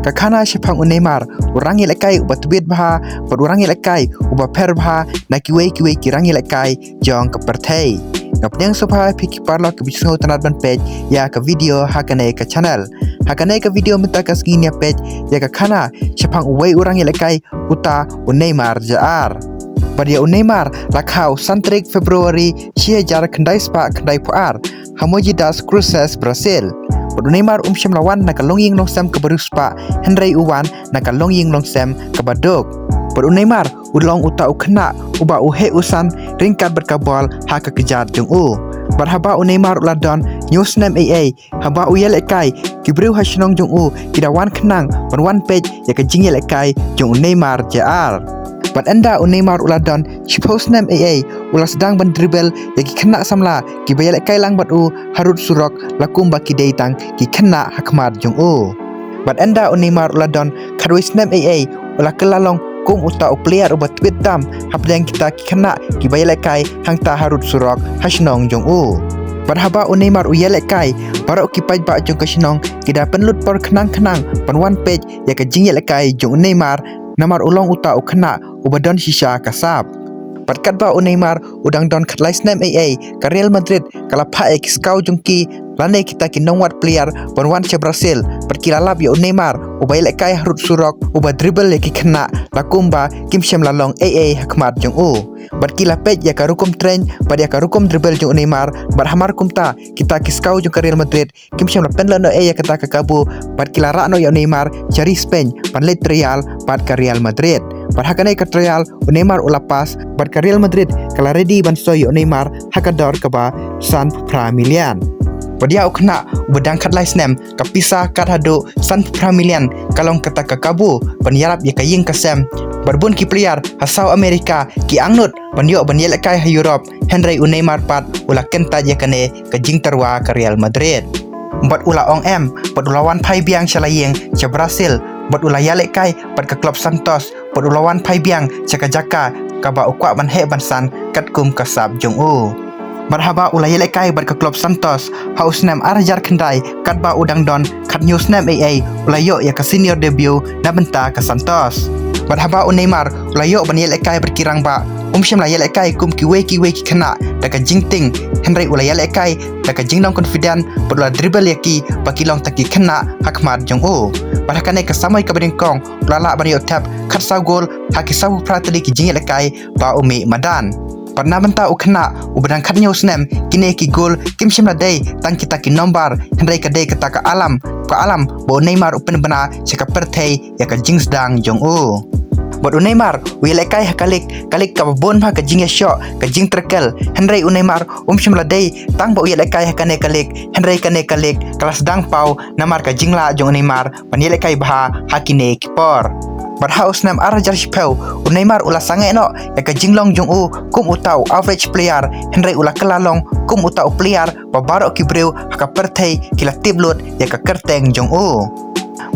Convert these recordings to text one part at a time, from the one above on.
kakana shipang Neymar urangi lekai ubat tubit baha pada urangi lekai ubat per baha na kiwe kirangi lekai jong kepertai ngapnyang sopa piki parlo ke bisno tanat ban page ya ke video hakane ke channel hakane ke video minta ke skin ya page ya kakana shipang uwei urangi lekai uta Neymar jaar pada Neymar lakau santrik Februari cia jar kendai spa kendai puar Hamoji das Cruces Brazil. Pada Neymar syam lawan nak longying longsam ke beruspa Henry Uwan nak longying longsam ke baduk. Pada Neymar ulong uta ukena uba uhe usan ringkat berkabal ha ke kejar jung u. Berhaba Neymar uladon newsname AA haba uyel ekai kibriu hasnong jung u kidawan kenang wan page ya ke jingel ekai jung Neymar jaar. But anda Neymar uladon suppose name AA ulah sedang berdribble yaki kena samla ki bayal kai lang bat u harut surok lakum baki deitang ki kena hakmat jong u. But anda Neymar uladon kadwis name AA ulah kelalong kum uta player ubat tweet dam hapdang kita ki kena ki bayal kai hangta harut surok hasnong jong u. Berhaba Neymar uyel kai barok ki paj ba jong kasnong kida penlut por kenang-kenang pan one page ya ke jingel kai jong Neymar namar ulong uta ukena ubadon shisha kasab. Patkat ba Neymar udang don katlais name AA ke Real Madrid kala pae kiskau jungki lane kita ki nongwat player bonwan che Brazil perkilalap ya Neymar ubai lekai harut surok uba dribble leki kena lakumba kim syam lalong AA hakmat jung u. Berkila page ya karukum tren pada karukum dribble jung Neymar berhamar kumta kita kiskau jung ke Real Madrid kim syam lapen lano ya kata kekabu berkila rakno ya Neymar cari Spain panlet Real pad ke Real Madrid. Berhakanai ke Real Neymar ulapas bar ke Real Madrid kala ready banso ya Neymar hakador keba san pramilian. Padia ukna bedang kat laisnem kapisa kat hadu san pramilian kalong kata kekabu penyarap ya kaying kasem berbun ki player hasau Amerika ki angnut penyo benyel kai ha Europe Henry Neymar pat ula kenta je kane ke jing terwa ke Real Madrid. Bat ula ong bat ulawan pai biang shalayeng che Brazil bat ula yalek kai pat ke klub Santos bat ulawan pai biang che Jaka kaba ukwa ban he ban san kat kum kasab jong u. Marhaba ula yalek kai bat ke klub Santos haus nem arjar kendai kat ba udang don kat news nem AA ula yo ya ke senior debut na benta ke Santos. Marhaba Neymar ula yo ban yalek kai berkirang ba syam la yalek kai kum kiwe kena daka jingting Henry ula yalek kai daka jingnong confident ula dribble yaki bakilong taki kena hakmat jong u. Balakane ke samai ke berdingkong ula ban yo tap kat sa gol haki sabu prateli ki jingel kai ba umi madan. Padna benta ukena ubadang kat newsnem kine ki gol kim syam la day tang kita ki nombar Henry ka day kata ka alam bo Neymar upen bena seka pertei ya ka jing sedang jong u. Buat Neymar wilekai kalik ka bon ba ka jing ya shot ka jing terkel Henry Neymar syam la day tang bo wilekai kane kalik Henry kane kalik kelas dang pau namar ka jing la jong Neymar panilekai bah hakine kipor. Berhaus nam arajar shipau Neymar ulah sange no ya ka jinglong jong u kum utau average player Henry ulah kelalong kum utau player babaro kibreu haka pertei kila tiblut ya ka kerteng jong u.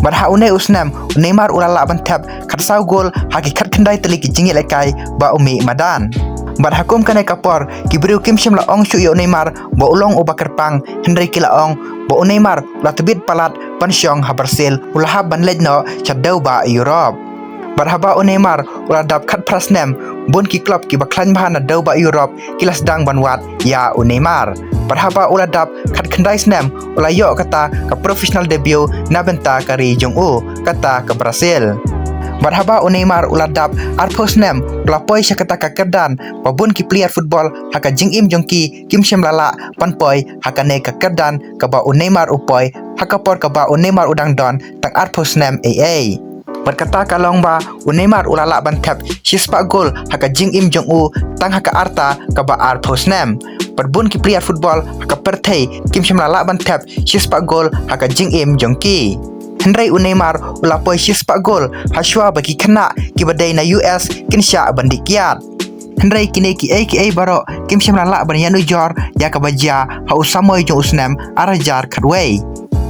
Berhaune usnam Neymar ulah laban tap kat sau gol haki kat kendai teliki jingil ekai ba umi madan. Berhakum kane kapor kibreu kim syam la ong shu yo Neymar ba ulong uba kerpang Henry kila ong ba Neymar ulah tebit palat pansyong ha Brazil ulah ban ledno chadau ba Europe. Berhaba Neymar ulah dap kat prasnem bun ki klub ki baklan bahana dau ba Europe kilas dang banwat ya Neymar. Berhaba ulah dap kat kendai snem ulah yo kata ke professional debut na benta kari jong u kata ke Brazil. Berhaba Neymar ulah dap arpos nem ulah poi sya kata ka kerdan babun ki player football haka jing im jong ki kim syam lala pan poi haka ne ka kerdan ka ba Neymar upoi haka por ka ba Neymar udang don tang arpos nem AA. Berkata kalong ba Neymar ulala ban tap sispa gol haka jing im jong u tang haka arta ka ba arpos nem berbun ki player football haka pertei kim syam lala ban tap sispa gol haka jing im jong ki Henry Neymar ulah poi sispa gol haswa bagi kena ki badai na US kinsya bandikiat Henry kini ki aka baro kim syam lala ban yanu jor ya ka baja ha usamoy jong usnem arajar kadway.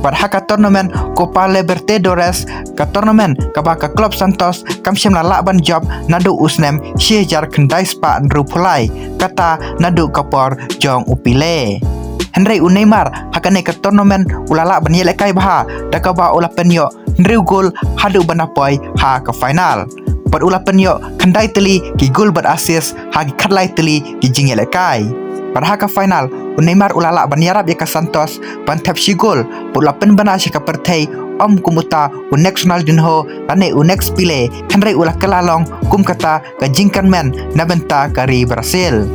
Pada haka tournament Copa Libertadores ka tournament ka baka klub Santos kam syam la ban job nadu usnem siejar kendai spa ndru pulai kata nadu kapor jong upile. Henry Neymar hakane ka tournament ulala ban yele kai baha daka ba ula penyo Ndriu gol hadu banapoi ha ke final. Pat ula penyo kandai teli ki gol bat assist ha ki khatlai teli ki jingel kai. Pada ke final Neymar ulala banyarap ya ka Santos ban tap si gol pula pen bana si ka perthei om kumuta next Ronaldinho lane next Pele Henry ulah kelalong kum kata ka jingkan men nabenta kari Brazil.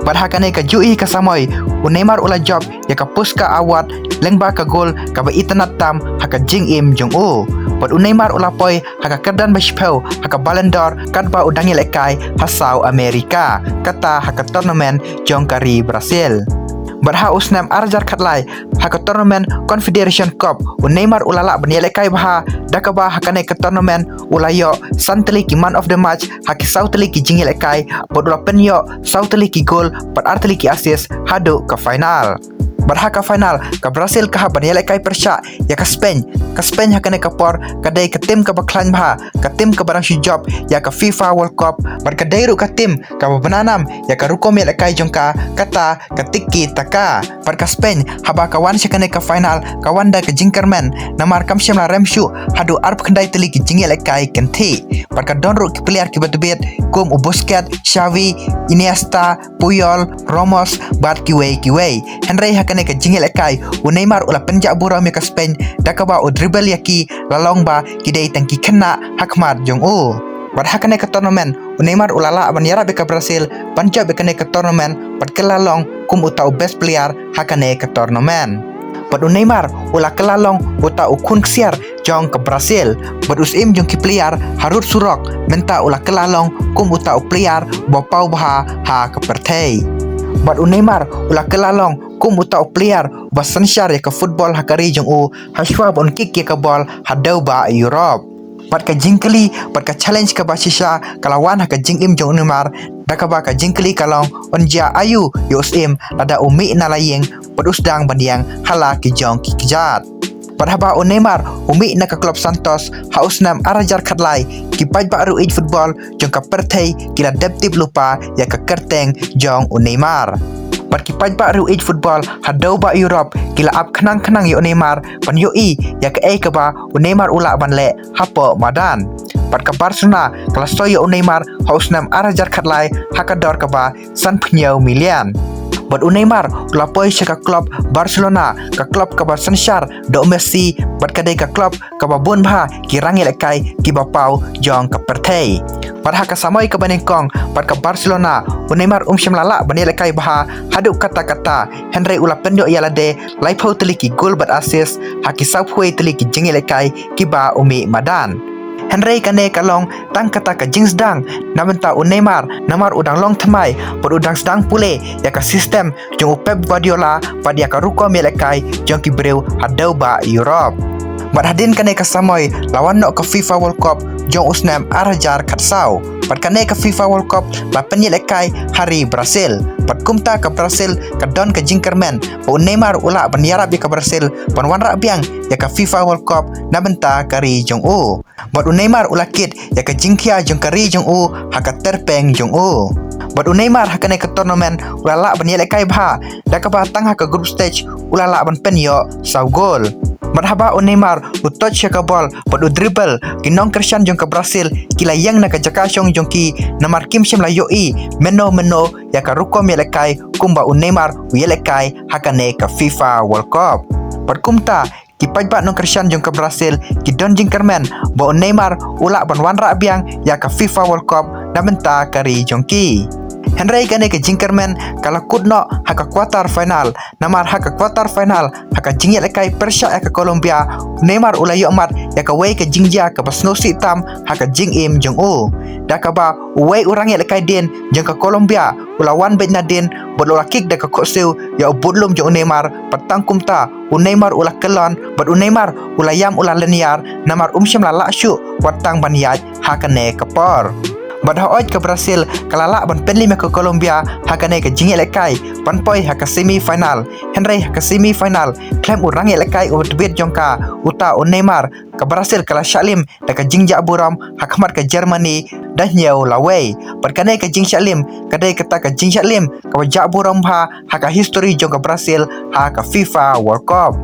Pada kane ka jui ka samoy Neymar ulah job ya ka puska awat lengba ka gol ka ba itanat tam ha ka jing im jong o. Pat Neymar ulah poi ha ka kerdan bashpeu ha ka Ballon d'Or kan ba udangi lekai hasau Amerika kata ha ka tournament jong kari Brazil. Berha usnam arjar khatlai ha ka tournament Confederation Cup Neymar ulala baniale kai baha dakaba ha kane ka tournament ulayo santeli ki man of the match ha ki sauteli ki jingile kai bodula penyo sauteli ki gol pat arteli ki assist hadu ka final. Berha ka final ka Brazil ka baniale kai persya ya ka Spain ha kane ka por kadai ka tim ka baklan baha ka tim ka barang si job ya ka FIFA World Cup bar kadai ru ka tim ka bananam ya ka ruko mele kai jongka kata ka tiki taka bar ka Spain haba kawan si kane ka final kawanda ka jingkerman namar kam syamla remshu hadu arp kandai teli ki jingele kai kenti bar ka donru ki player ki batubet kum Busquets, Xavi, Iniesta, Puyol, Ramos bat kiwei Henry ha kane ka jingele kai Neymar ula penjak bura me ka Spain dakaba dribble yaki lalong ba kidai tangki kena hakmat jong o. Bar ha kane ka tournament Neymar ulala banyara be ka Brazil panjak be kane ka tournament pat kelalong kum utau best player ha kane ka tournament. Pat Neymar ula kelalong utau kun ksiar jong ke Brazil pat usim jong ki player harut surok menta ula kelalong kum utau player bopau baha ha ke perthei. Bat Neymar ula kelalong kum utau player basan syar ya ke football hakari jong u haswa bon kick ya ke ball hadau ba Europe. Pat ka jingkeli pat ka challenge ka basisha kalawan ha ka jingim jong Neymar dakaba ka jingkeli kalong onja ayu yosim ada umi nalayeng pat usdang bandiang hala ki jong ki kijat. Padahaba Neymar umi na ka klub Santos hausnam arajar khatlai ki paj ba ru football jong ka perthei kila deptip lupa ya ka kerteng jong Neymar. Pat ki paj ba ru football hadau ba Europe kila ap khnang yo Neymar pan yo ya ka ka ba Neymar ula banle hapo madan. Pat ka Barcelona kala soyo Neymar hausnam arajar khatlai hakador ka ba san phnyo milian. Bat Neymar ulapoi ka klub Barcelona ka klub ka Barcelona do Messi bat kadai ka klub ka babun bha ki rangil kai ki bapau jong ka perthei. Padha ka samoi ka banengkong pat ka Barcelona Neymar syamlala banil kai bha hadu kata-kata Henry ula penyo yalade laipau teli ki gol bat assist haki saphui teli ki jingil kai ki ba umi madan. Henry kane kalong tang kata ka jings dang namenta Neymar namar udang long thamai pod udang sedang pule ya ka sistem jong Pep Guardiola pad ya ka ruko melekai jong ki breu hadau ba Europe. Mat hadin kane ka samoy lawan no ka FIFA World Cup jong usnam arajar khatsau pat kane ka FIFA World Cup la penyelekai hari Brazil pat kumta ka Brazil ka don ka jingkermen po Neymar ula banyara bi ka Brazil pan wan rabiang ya ka FIFA World Cup nabenta kari jong u. Bat Neymar ula kit ya ka jingkia jong kari jong u haka terpeng jong u. Bat Neymar hakane ka tournament ula la banyelekai bha dakaba tang haka group stage ula la ban penyo sau gol. Marhaba Neymar touch ka ball padu dribble kinong Christian jong ka Brazil kila yang na ka jakasyong jong ki namar kim sim la yoi meno ya ka ruko melekai kumba Neymar uyelekai hakane ka FIFA World Cup. Pat kumta ki pajba nong Christian jong ka Brazil ki don jingkermen bo Neymar ula ban wan ra biang ya ka FIFA World Cup namenta kari jong ki. Henry kane ke jingkermen kala kudno haka quarter final namar haka quarter final haka jingel kai Persia ya ke Colombia Neymar ula yo mat ya ka wei ke jingja ke basnosi tam haka jing im jong u dakaba wei urang ya kai den jong ka Colombia ula wan bet na den bola kick da ka kosil ya budlum jong Neymar patang kumta Neymar ula kelon bat Neymar ula yam ula leniar namar syam la syu watang ban yaj hakane kapor. Badha oj ke Brazil kalala ban penli me ke Colombia hakane ke jingel kai panpoi haka semi final Henry haka semi final klem urang el kai ubet jongka uta Neymar ke Brazil kala Shalim da ke jingja buram hakmat ke Germany dah nyau lawei perkane ke jing Shalim kadai kata ke jing Shalim ke jak buram haka history jongka Brazil haka FIFA World Cup.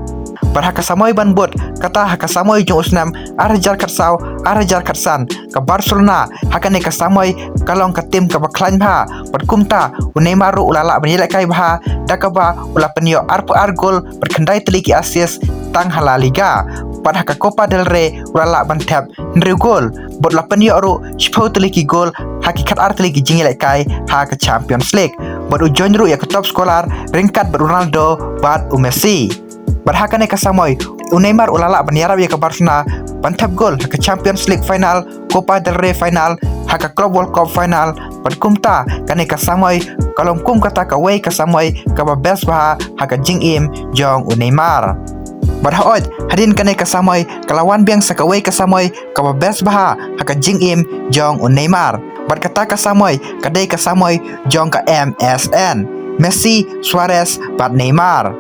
Berhaka samoy ban bot kata hakasamoi jong usnam arajar katsau arajar katsan ka Barcelona hakane kasamoi kalong ka tim ka baklan bha patkumta Neymar ulala banyelek kai bha dakaba ula penyo arpu gol berkendai teliki asis tang hala liga pada ka Copa del Rey ulala bantap nri gol bot la penyo ru spau teliki gol hakikat teliki jingelek kai ha ka Champions League bot ujon ru ya ke top scorer ringkat Ronaldo bat Messi berhakane kasamoi Neymar ulala banyarap ya ke Barcelona bantap gol ha ka Champions League final Copa del Rey final ha ka Club World Cup final patkumta kane kasamoi kalong kum kata ka wei kasamoi ka best bah ha ka jing im jong Neymar barhaod hadin kane kasamoi kalawan biang sakawei kasamoi ka best bah ha ka jing im jong Neymar berkata kasamoi kadai kasamoi jong ka MSN Messi Suarez bat Neymar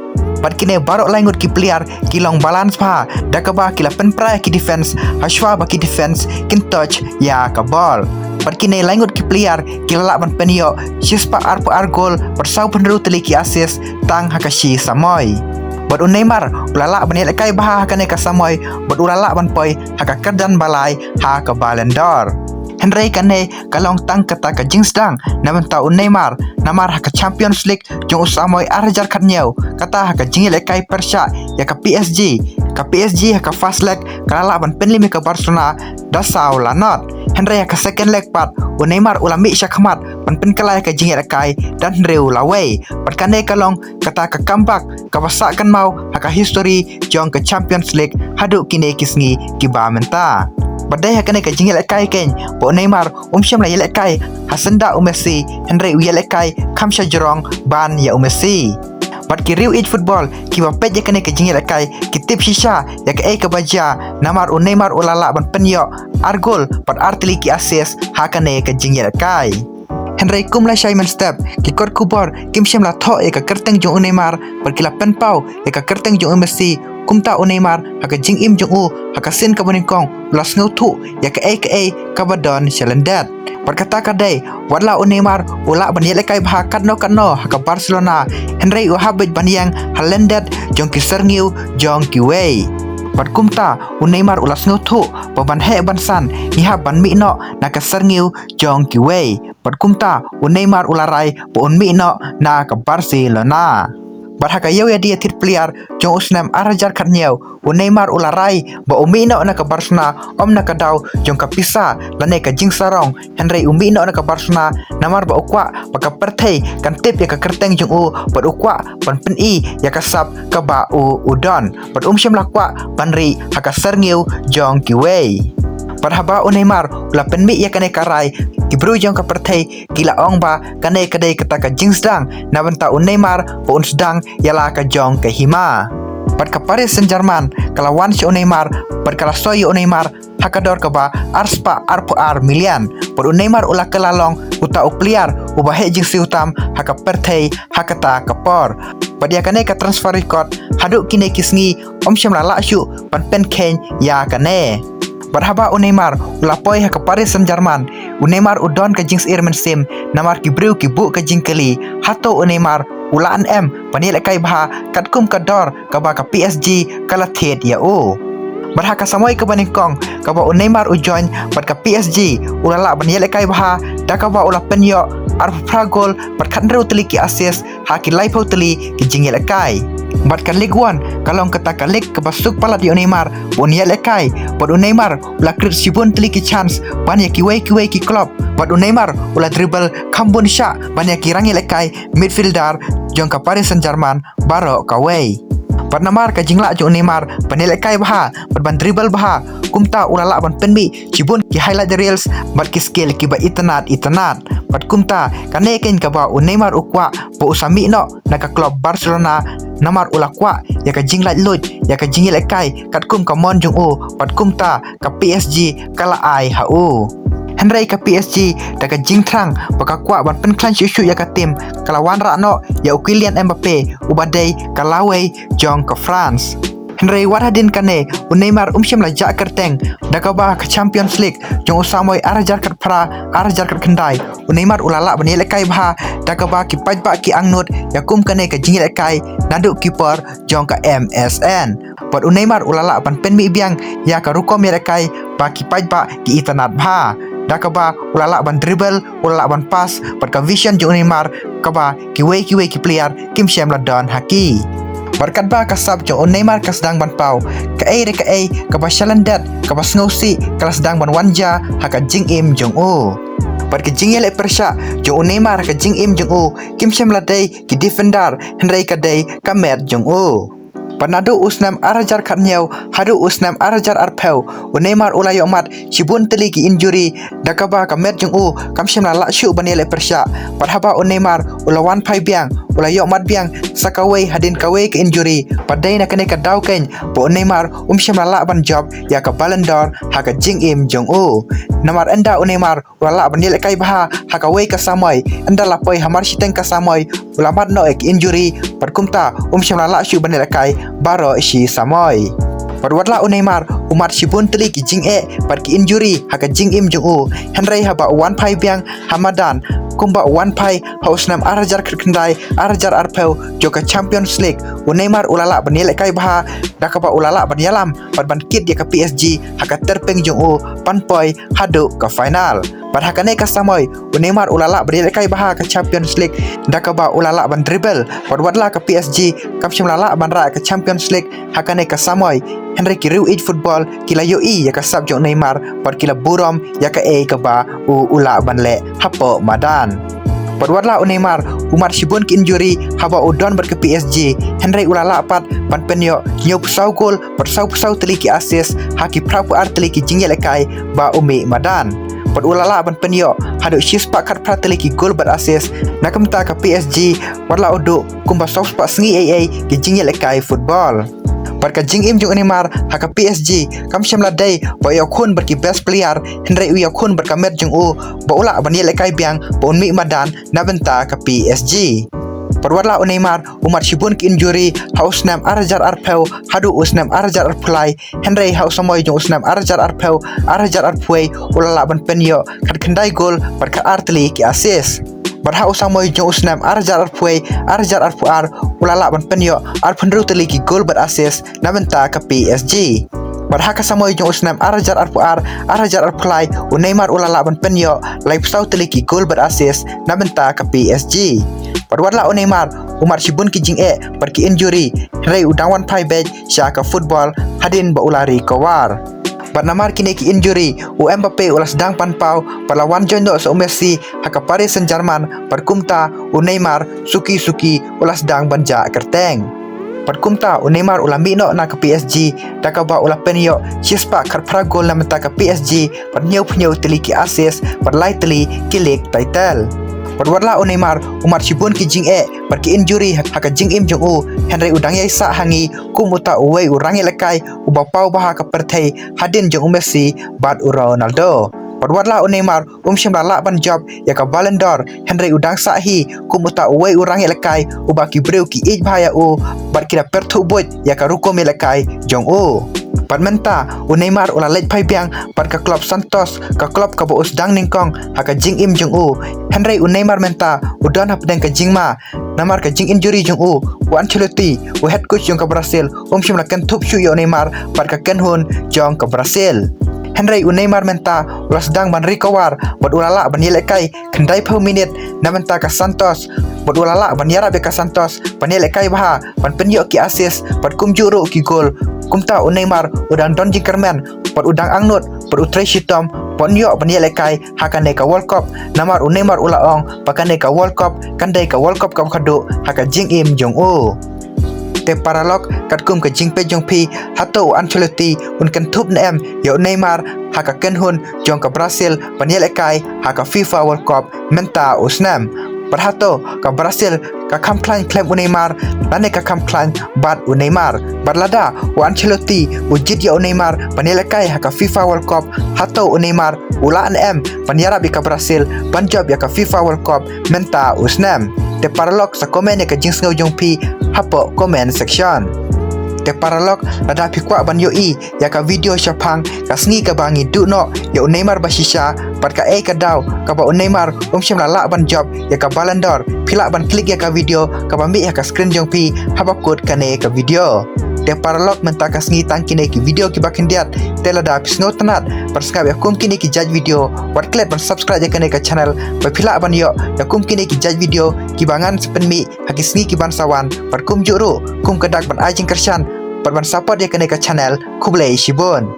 Pat kini barok langut ki player kilong balance pa dakaba kila penprai ki defense haswa ba ki defense kin touch ya ka ball pat kini langut ki player kila ban penio sispa arpu gol persau penru teliki assist tang hakashi samoi bot Neymar ulala ban kai bah kane ka samoi bot ulala ban poi haka kerdan balai ha ka Ballon d'Or Henry kane kalong tang kata ka jing sedang naman tau Neymar namar haka Champions League jong usamoi arajar katnyau kata haka jingil kai Persha ya ka PSG haka fast leg kalala ban penlimi ka Barcelona dasau lanot Henry haka second leg part Neymar ulami syakmat ban penkalai ka jingil kai dan Henry ulawei pat kane kalong kata ka comeback ka basakan mau haka history jong ka Champions League haduk kini kisngi kiba menta Badai hakane ka jingil kai ken bo Neymar syam la yelek kai hasenda Messi Henry yelek kai kamsha jorong ban ya Messi Bad ki riu it football ki bapet yakane ka jingil kai ki tip shisha ya ka baja namar Neymar ulala ban penyo argol pat artili ki assist hakane ka jingil kai Henry kumla Simon Step ki kor kubor syam la tho ka kerteng jong Neymar berkila penpau ka kerteng jong Messi kumta Neymar haka jing im jong haka sin ka boningkong ulas ngautu ya ka ka badon shalendat berkata kadai wadla Neymar ula banyelek kai bah kadno haka Barcelona Henry habit banyang halendat jong ki serniu jong ki wei kumta Neymar ulas ngautu baban he bansan iha ban mikno na ka serniu jong ki wei kumta Neymar ularai bo mikno na ka Barcelona Barhaka yau ya dia tir player jong usnam arajar katnyau Neymar ularai ba umino na ka Barcelona na ka daw jong ka pisa lane ka jing sarong Henry umino na ka Barcelona namar ba ukwa ba ka perthei kan tip ya ka kerteng jong ba ukwa ban peni ya ka sap ka ba udon ba syam lakwa banri haka serniu jong ki wei Parhaba Neymar ula penmi ya kane karai kibru jong ka perthei kila ong ba kane kadai kata ka jing sedang na banta Neymar bo sedang yala ka jong ka hima Pat ka Paris Saint-Germain kalawan si Neymar pat kala soy Neymar hakador ka ba arspa arpu milian pod Neymar ula kelalong uta upliar ubahe jing si utam haka perthei hakata kapor padia kane ka transfer record haduk kine kisngi syam la syu pan pen ken ya kane Berhaba Neymar ulapoi haka Paris Saint-Germain Neymar udon ka jings irmen sim namar ki breu ki bu ka jingkeli hato Neymar ulaan panil kai bah katkum ka dor ka ba ka PSG kala thet ya Berhaka samoi ka baningkong ka ba Neymar ujon pat ka PSG ulala panil kai bah da ka ba ula penyo arfa gol pat khandru teliki assist haki laipau teli ki jingil kai Bat kan League 1 kalong kata ka League kabasuk pala di Neymar bon ya lekai bod Neymar ula krit sibun teliki chance ban ya ki klub bod Neymar ula dribble kambun sha ban ya ki rangi lekai midfielder jong ka Paris Saint-Germain baro ka wei Pat namar ka jingla jong Neymar panilek kai bah ban dribble bah kumta ulala ban penmi cibun ki highlight reels bat ki skill ki ba itanat pat kumta kaneken ka ba Neymar ukwa po usami no na ka club Barcelona namar ulakwa ya ka jingla lut ya ka jingil kai kat kum ka mon jong pat kumta ka PSG kala ai Henry ka PSG daga jingtrang baka kwa ban penklan syusyu ya ka tim kalawan rakno ya Kylian Mbappe ubadai kalawei jong ka France Henry warhadin kane Neymar syam la jak kerteng daga ba ka Champions League jong usamoi arajar kat pra arajar kat kendai Neymar ulala banile kai bah daga ba ki pajba ki angnut ya kum kane ka jingil kai naduk kiper jong ka MSN Pat Neymar ulala ban pen mi biang ya ka ruko mi lekai ba ki pai ba ki itanat bha dakaba ulala ban dribble ulala ban pass pat ka vision jong Neymar kaba ki wei ki player kim shem la don haki berkat ba kasab jong Neymar ka sedang ban pau ka ai ka ba shalandat ka ba snowsi ka sedang ban wanja haka jing im jong o pat ka jing ele persha jong Neymar ka jing im jong o kim shem la dai ki defender henry ka dai ka met jong o Panado usnam arajar katnyau hadu usnam arajar arpeu Neymar ulayo mat cibun teli ki injury dakaba kamet jung u kamshem la shu banele persya padhaba Neymar ulawan pai biang ulayo mat biang sakawai hadin kawai ke injury padai na kene ka dauken bo Neymar shem la ban job ya ka Ballon d'Or ha ka jing im jung u namar enda Neymar ulala banele kai baha ha ka wai ka samai enda la poi hamar shiteng ka samai ulamat no ek injury padkumta shem la shu banele kai baro si samoy Padwatla Neymar umat sibun teli ki jing par ki injury haka jing im jung u henry haba wan pai biang hamadan kumba wan pai hausnam arajar kendai arajar arpeu joka Champions League Neymar ulala banile kai baha dakaba ulala banyalam ban kit ya ka PSG haka terpeng jung u panpoi hadu ka final Padhakane ka samoy Neymar ulala banile kai baha ka Champions League dakaba ulala ban dribble padwatla ka PSG kapshim lala ban ra ka Champions League hakane ka samoy Henry kiriu football kila yoi ya ka subjok Neymar par kila burom ya ka ka ba ula banle hapo madan Padwatla Neymar umar sibun ki injury haba udon ber ke PSG Henry ulala apat pan penyo nyo pusau gol persau teli ki assist haki prapu arteli ki jingle kai ba umi madan Pat ulala ban penyo hadu shispa kat prateli ki gol ber assist nakamta ka PSG watla udu kumba soft pa sngi ki jingle kai football Parka jing im jung Neymar haka PSG kam shem la dai ba yakun berki best player Henry yakun berkamet jung u ba ula bani lekai biang ba unmi madan nabenta ka PSG Parwatla Neymar umar shibun ki injury hausnam arajar arpeu hadu usnam arajar arpulai Henry hausamoy jung usnam arajar arpeu arajar arpuai ulala ban penyo kat kendai gol berka arteli ki assist Barha usamoy jong usnam arajar arpuai arajar arpuar ulala ban penyo arpunru teli ki gol ber assist nabenta ka PSG Barha kasamoy jong usnam arajar arpuar arajar arpulai Neymar ulala ban penyo live sau teli ki gol ber assist nabenta ka PSG Padwatla Neymar umar sibun ki jing par ki injury rei udawan pai bej syaka football hadin ba ulari kawar Namar kini ki injury Mbappe ulas sedang panpau perlawan jondo so Messi haka Paris Saint-Germain perkumta Neymar suki ulas sedang banja kerteng perkumta Neymar ulami no na ke PSG dakaba ulah penyo sispa karpra gol na menta ke PSG pernyau teli ki assist perlai teli kilik title Padwatla Neymar umar sibun ki jing perki injury haka jing im jung u Henry udang yai sa hangi kumuta uwei urangi lekai ubapau baha ka perthei hadin jung Messi bat Ronaldo Padwatla Neymar shem la ban job ya ka Ballon d'Or Henry udang sa hi kumuta uwei urangi lekai ubaki breu ki ij bahaya u bat kira perthu boj ya ka ruko mi lekai jung u Padmenta Neymar ula lej pai biang par ka klub Santos ka klub ka bo usdang ningkong haka jing im jung u Henry Neymar menta udan hap deng ka jing ma namar ka jing injury jung u Ancelotti head coach jong ka Brazil shem la kan thup shu yo Neymar par ka kenhun jong ka Brazil Henry Neymar menta ulah sedang ban recover buat ulala ban yelekai kendai per minit namenta ka Santos buat ulala ban yara be ka Santos ban yelekai baha ban penyo ki assist buat kumjuru ki gol kumta Neymar udang don jingkermen buat udang angnut buat utrai shitom buat nyo ban yelekai hakane ka World Cup namar Neymar ulaong pakane ka World Cup kandai ka World Cup ka khadu haka jing im jong u te paralog katkum ke jingpe jong pi hato Ancelotti kan thup na yo Neymar haka kenhun jong ka Brazil paniel ekai haka FIFA World Cup menta usnam perhato ka Brazil ka kamplan klaim Neymar lane ka kamplan bat Neymar barlada Ancelotti ujit yo Neymar paniel ekai haka FIFA World Cup hato Neymar ulaan paniara bi ka Brazil banjob ya ka FIFA World Cup menta usnam te paralog sa komen ya ka jingsngau jong pi hapo comment section te paralog ada pikwa ban yo ya ka video syapang ka sngi ka bangi du no ya Neymar basisha pat ka ka daw ka ba Neymar shem la ban job ya ka Ballon d'Or pila ban klik ya ka video ka ba mi ya ka screen jong pi habakut kane ka video te paralog mentaka sngi tangkine ki video ki bakindiat telada pisno tanat persngap yakum kini ki judge video warklet ban subscribe yakane ka channel ba phila ban yo yakum kini ki judge video ki bangan sepenmi haki sngi ki ban sawan parkum juru kum kedak ban ajing kershan ban support yakane ka channel kublai shibon